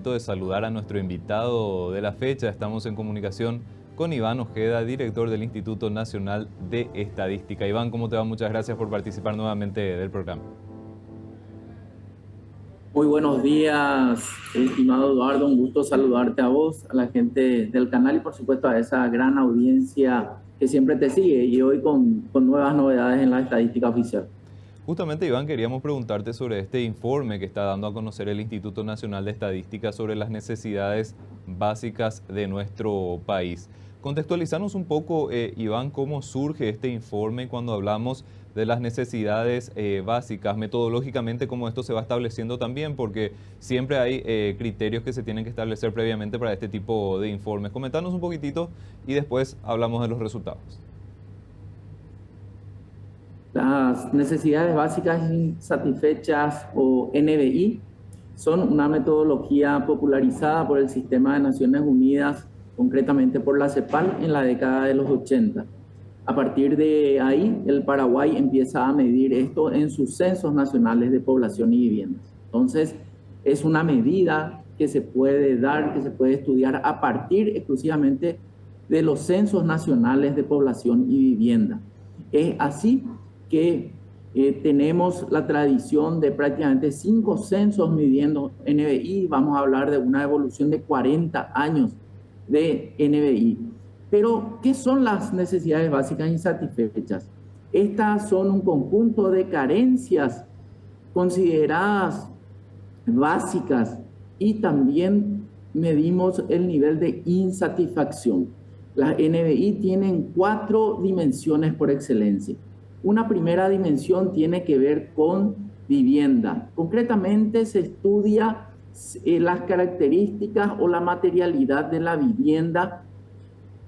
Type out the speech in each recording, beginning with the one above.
momento de saludar a nuestro invitado de la fecha. Estamos en comunicación con Iván Ojeda, director del Instituto Nacional de Estadística. Iván, ¿cómo te va? Muchas gracias por participar nuevamente del programa. Muy buenos días, estimado Eduardo. Un gusto saludarte a vos, a la gente del canal y por supuesto a esa gran audiencia que siempre te sigue y hoy con nuevas novedades en la estadística oficial. Justamente, Iván, queríamos preguntarte sobre este informe que está dando a conocer el Instituto Nacional de Estadística sobre las necesidades básicas de nuestro país. Contextualizanos un poco, Iván, cómo surge este informe cuando hablamos de las necesidades básicas, metodológicamente cómo esto se va estableciendo también, porque siempre hay criterios que se tienen que establecer previamente para este tipo de informes. Comentanos un poquitito y después hablamos de los resultados. Las necesidades básicas insatisfechas o NBI son una metodología popularizada por el Sistema de Naciones Unidas, concretamente por la CEPAL, en la década de los 80. A partir de ahí, el Paraguay empieza a medir esto en sus censos nacionales de población y viviendas. Entonces, es una medida que se puede dar, que se puede estudiar a partir exclusivamente de los censos nacionales de población y vivienda. Es así que tenemos la tradición de prácticamente 5 censos midiendo NBI. Vamos a hablar de una evolución de 40 años de NBI. Pero, ¿qué son las necesidades básicas insatisfechas? Estas son un conjunto de carencias consideradas básicas y también medimos el nivel de insatisfacción. Las NBI tienen 4 dimensiones por excelencia. Una primera dimensión tiene que ver con vivienda. Concretamente se estudia las características o la materialidad de la vivienda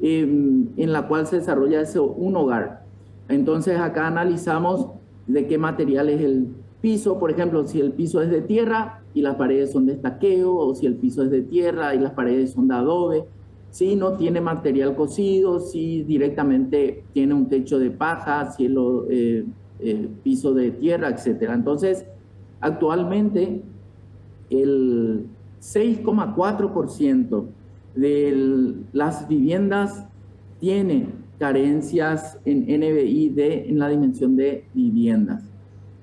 en la cual se desarrolla un hogar. Entonces acá analizamos de qué material es el piso, por ejemplo, si el piso es de tierra y las paredes son de estaqueo, o si el piso es de tierra y las paredes son de adobe, si no tiene material cocido, si directamente tiene un techo de paja, cielo, piso de tierra, etc. Entonces, actualmente el 6,4% de las viviendas tiene carencias en NBI en la dimensión de viviendas.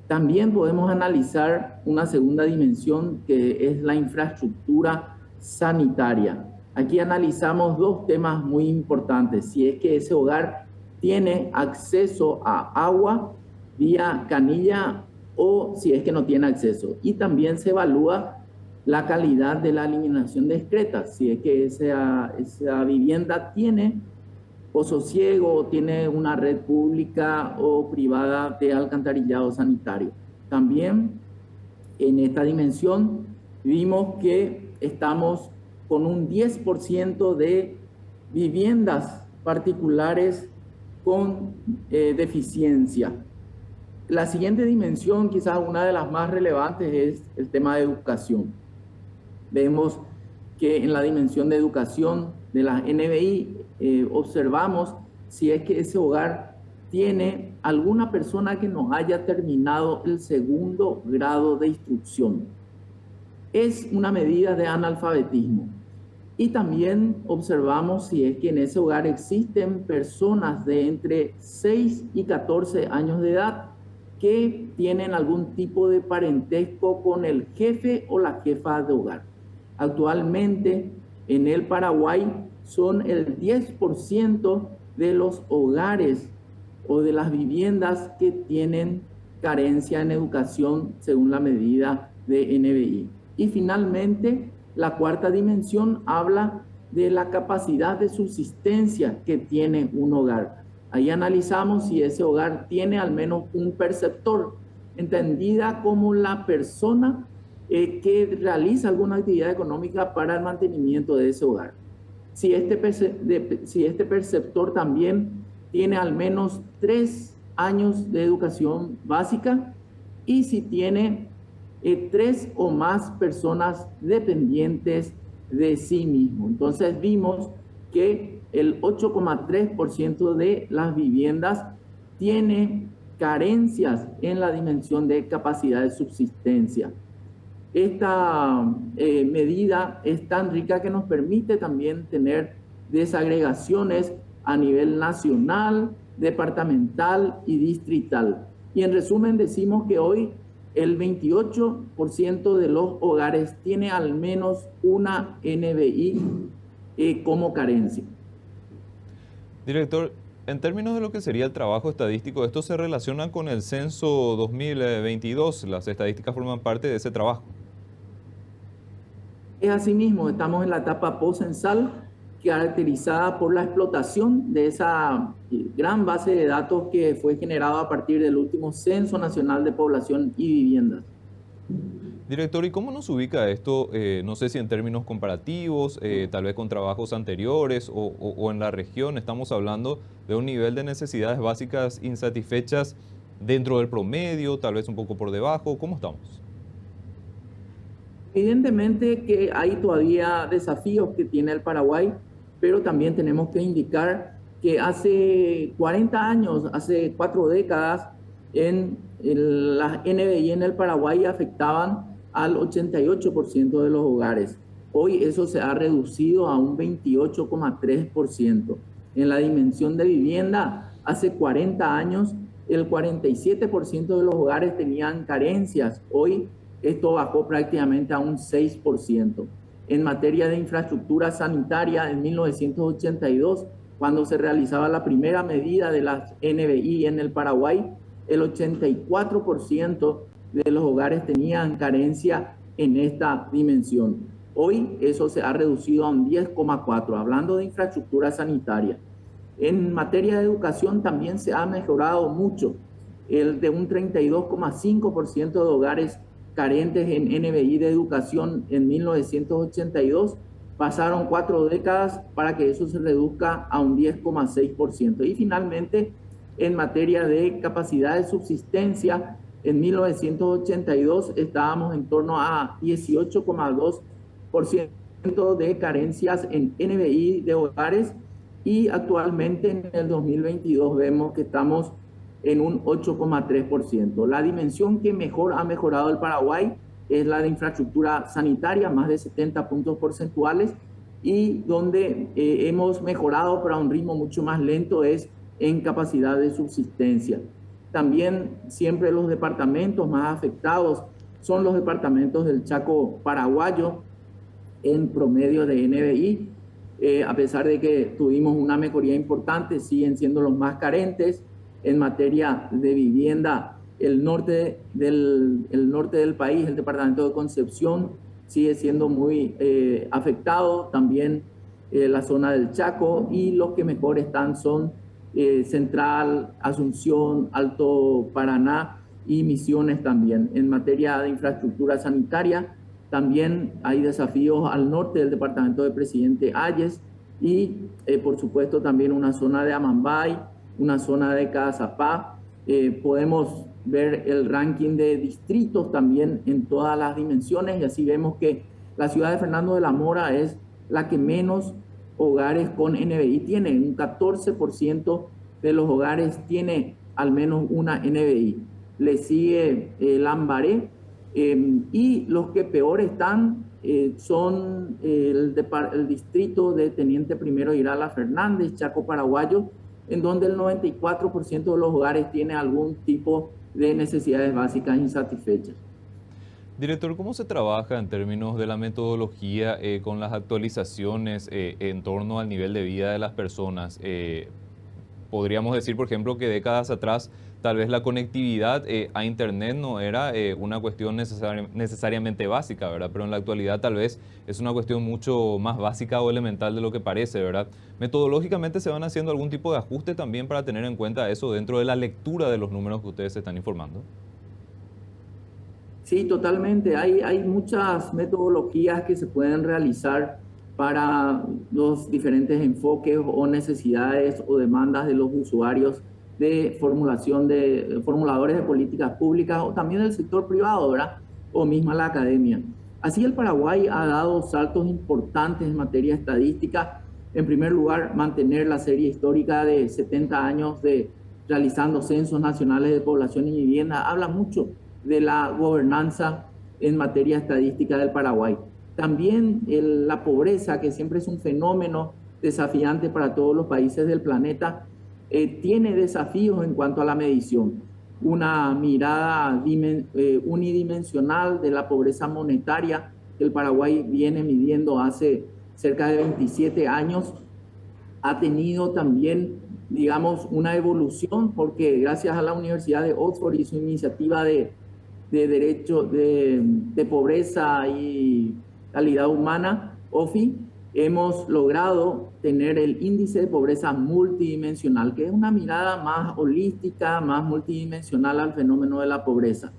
También podemos analizar una segunda dimensión que es la infraestructura sanitaria. Aquí analizamos 2 temas muy importantes. Si es que ese hogar tiene acceso a agua vía canilla o si es que no tiene acceso. Y también se evalúa la calidad de la iluminación discreta, si es que esa vivienda tiene pozo ciego, tiene una red pública o privada de alcantarillado sanitario. También en esta dimensión vimos que estamos con un 10% de viviendas particulares con deficiencia. La siguiente dimensión, quizás una de las más relevantes, es el tema de educación. Vemos que en la dimensión de educación de las NBI observamos si es que ese hogar tiene alguna persona que no haya terminado el 2º grado de instrucción. Es una medida de analfabetismo. Y también observamos si es que en ese hogar existen personas de entre 6 y 14 años de edad que tienen algún tipo de parentesco con el jefe o la jefa de hogar. Actualmente en el Paraguay son el 10% de los hogares o de las viviendas que tienen carencia en educación según la medida de NBI. Y finalmente, la 4ª dimensión habla de la capacidad de subsistencia que tiene un hogar. Ahí analizamos si ese hogar tiene al menos un perceptor, entendida como la persona que realiza alguna actividad económica para el mantenimiento de ese hogar. Si este perceptor también tiene al menos 3 años de educación básica y si tiene 3 o más personas dependientes de sí mismo. Entonces vimos que el 8,3% de las viviendas tiene carencias en la dimensión de capacidad de subsistencia. Esta medida es tan rica que nos permite también tener desagregaciones a nivel nacional, departamental y distrital. Y en resumen decimos que hoy el 28% de los hogares tiene al menos una NBI como carencia. Director, en términos de lo que sería el trabajo estadístico, ¿esto se relaciona con el censo 2022? ¿Las estadísticas forman parte de ese trabajo? Es asimismo, estamos en la etapa post-censal, caracterizada por la explotación de esa gran base de datos que fue generada a partir del último Censo Nacional de Población y Viviendas. Director, ¿y cómo nos ubica esto? No sé si en términos comparativos, tal vez con trabajos anteriores o en la región, estamos hablando de un nivel de necesidades básicas insatisfechas dentro del promedio, tal vez un poco por debajo. ¿Cómo estamos? Evidentemente que hay todavía desafíos que tiene el Paraguay, pero también tenemos que indicar que hace 40 años, hace 4 décadas, las NBI en el Paraguay afectaban al 88% de los hogares. Hoy eso se ha reducido a un 28,3%. En la dimensión de vivienda, hace 40 años, el 47% de los hogares tenían carencias. Hoy esto bajó prácticamente a un 6%. En materia de infraestructura sanitaria, en 1982, cuando se realizaba la primera medida de las NBI en el Paraguay, el 84% de los hogares tenían carencia en esta dimensión. Hoy eso se ha reducido a un 10,4%, hablando de infraestructura sanitaria. En materia de educación también se ha mejorado mucho, el de un 32,5% de hogares carentes en NBI de educación en 1982, pasaron 4 décadas para que eso se reduzca a un 10,6%. Y finalmente, en materia de capacidad de subsistencia, en 1982 estábamos en torno a 18,2% de carencias en NBI de hogares y actualmente en el 2022 vemos que estamos en un 8,3%. La dimensión que mejor ha mejorado el Paraguay es la de infraestructura sanitaria, más de 70 puntos porcentuales, y donde hemos mejorado pero a un ritmo mucho más lento es en capacidad de subsistencia. También siempre los departamentos más afectados son los departamentos del Chaco paraguayo en promedio de NBI. A pesar de que tuvimos una mejoría importante, siguen siendo los más carentes. En materia de vivienda, el norte del país, el departamento de Concepción, sigue siendo muy afectado, también la zona del Chaco, y los que mejor están son Central, Asunción, Alto Paraná y Misiones también. En materia de infraestructura sanitaria, también hay desafíos al norte del departamento de Presidente Hayes y, por supuesto, también una zona de Amambay, una zona de Cazapá. Podemos ver el ranking de distritos también en todas las dimensiones y así vemos que la ciudad de Fernando de la Mora es la que menos hogares con NBI tiene. Un 14% de los hogares tiene al menos una NBI. Le sigue Lambaré y los que peor están son el distrito de Teniente Primero Irala Fernández, Chaco Paraguayo, en donde el 94% de los hogares tiene algún tipo de necesidades básicas insatisfechas. Director, ¿cómo se trabaja en términos de la metodología con las actualizaciones en torno al nivel de vida de las personas? Podríamos decir, por ejemplo, que décadas atrás tal vez la conectividad a Internet no era una cuestión necesariamente básica, ¿verdad? Pero en la actualidad tal vez es una cuestión mucho más básica o elemental de lo que parece, ¿verdad? Metodológicamente se van haciendo algún tipo de ajuste también para tener en cuenta eso dentro de la lectura de los números que ustedes se están informando. Sí, totalmente. Hay muchas metodologías que se pueden realizar para los diferentes enfoques o necesidades o demandas de los usuarios de formulación de formuladores de políticas públicas o también del sector privado, ¿verdad? O misma la academia. Así el Paraguay ha dado saltos importantes en materia estadística. En primer lugar, mantener la serie histórica de 70 años de realizando censos nacionales de población y vivienda habla mucho de la gobernanza en materia estadística del Paraguay. También la pobreza, que siempre es un fenómeno desafiante para todos los países del planeta, tiene desafíos en cuanto a la medición. Una mirada unidimensional de la pobreza monetaria que el Paraguay viene midiendo hace cerca de 27 años, ha tenido también, digamos, una evolución, porque gracias a la Universidad de Oxford y su iniciativa de derecho de pobreza y calidad humana, OFI, hemos logrado tener el índice de pobreza multidimensional, que es una mirada más holística, más multidimensional al fenómeno de la pobreza.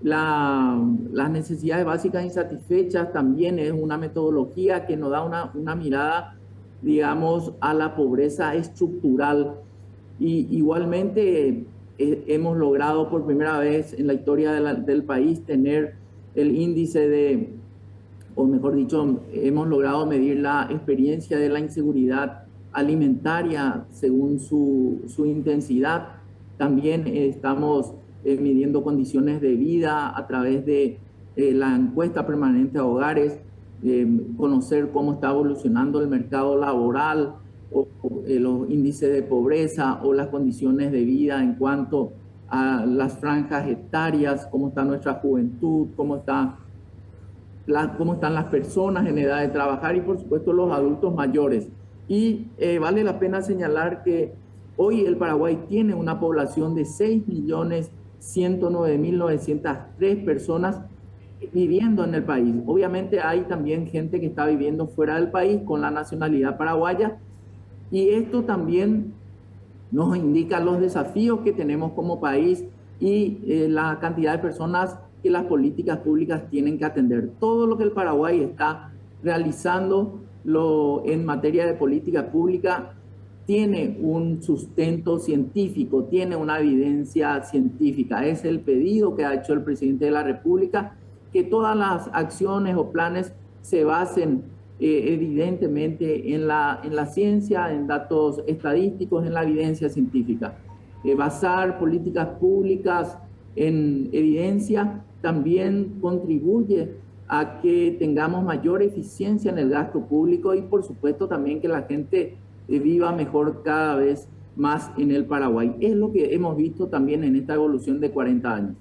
Las necesidades básicas insatisfechas también es una metodología que nos da una mirada, digamos, a la pobreza estructural. Y igualmente hemos logrado por primera vez en la historia del país tener el índice o mejor dicho, hemos logrado medir la experiencia de la inseguridad alimentaria según su intensidad. También estamos midiendo condiciones de vida a través de la encuesta permanente a hogares, conocer cómo está evolucionando el mercado laboral, o los índices de pobreza o las condiciones de vida en cuanto a las franjas etarias, cómo está nuestra juventud, cómo están las personas en edad de trabajar y por supuesto los adultos mayores. Y vale la pena señalar que hoy el Paraguay tiene una población de 6.109.903 personas viviendo en el país. Obviamente hay también gente que está viviendo fuera del país con la nacionalidad paraguaya, y esto también nos indica los desafíos que tenemos como país y la cantidad de personas que las políticas públicas tienen que atender. Todo lo que el Paraguay está realizando en materia de política pública tiene un sustento científico, tiene una evidencia científica. Es el pedido que ha hecho el presidente de la República, que todas las acciones o planes se basen evidentemente en la ciencia, en datos estadísticos, en la evidencia científica. Basar políticas públicas en evidencia también contribuye a que tengamos mayor eficiencia en el gasto público y por supuesto también que la gente viva mejor cada vez más en el Paraguay. Es lo que hemos visto también en esta evolución de 40 años.